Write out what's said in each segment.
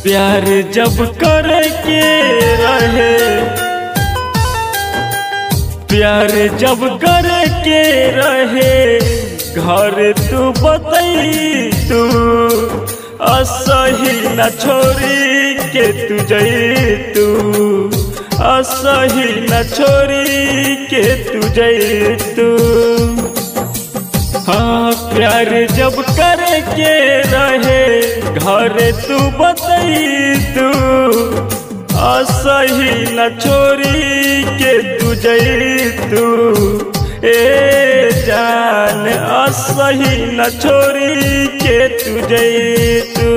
प्यार जब करे के रहे, प्यार जब करे के रहे, घर तू बतई तू असही न छोड़ी के तू जई तू, असही न छोड़ी के तू जई तू। हाँ प्यार जब करे के रहे, घर तू बतई तू असही न छोड़ी के तू जई तू। ए जान असही न छोड़ी के तू जई तू।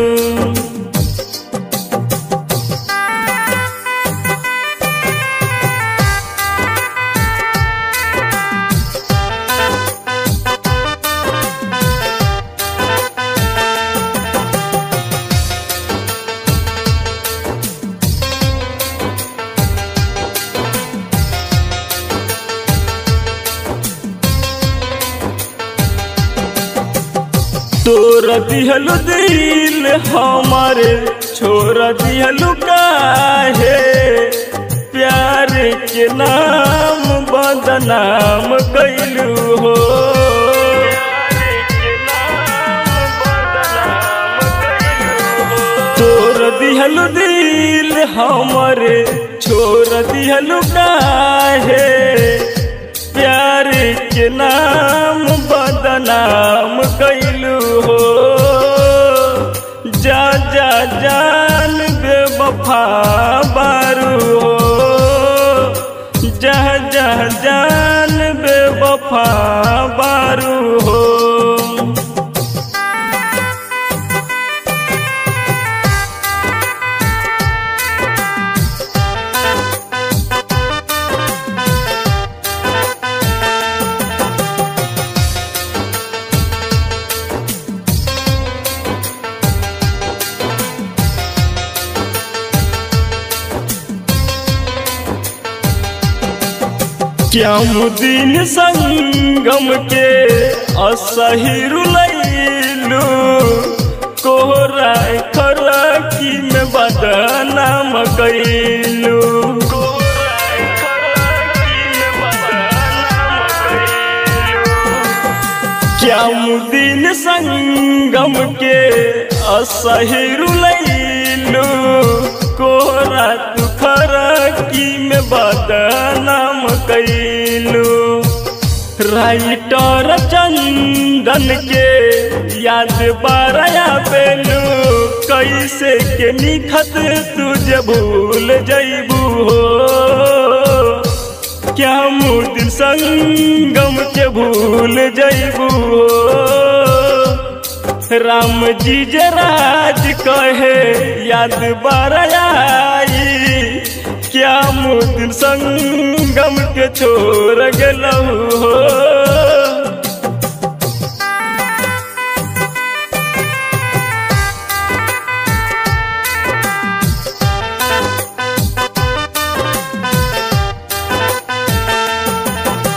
तोर दिहलु दिल हमारे छोड़ दिहलु काहे, प्यार के नाम बदनाम कैलू हो। तोर दिहलु दिल हमारे छोड़ दिहलु काहे, प्यार के नाम बदनाम कैलू हो। जा जा जान बेवफा बारू हो, जा जा जान बेवफा बारू हो। क्या मुदीन संगम के असही रुलैलू, कोहरा खरकी में बदनाम कैलू। क्या मुदीन संगम के असही रुलैलू, कोहरा तू खरकी में बदनाम कैलू। राइटर चंदन के याद बारया पेलू, कैसे के निखत तुझे भूल जैबू हो। क्या मुदीन संगम के भूल जैबू हो। राम जी जराज कहे याद बारयाई, क्या मुदीन संगम के छोड़ गलहू हो।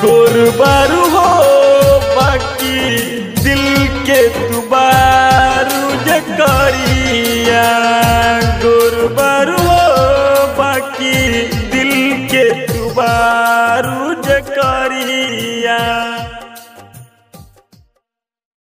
गोरबारू हो बाकी दिल के तू बारू जे करिया, गोरबारू हो बाकी दिल के तू बारू जे करिया।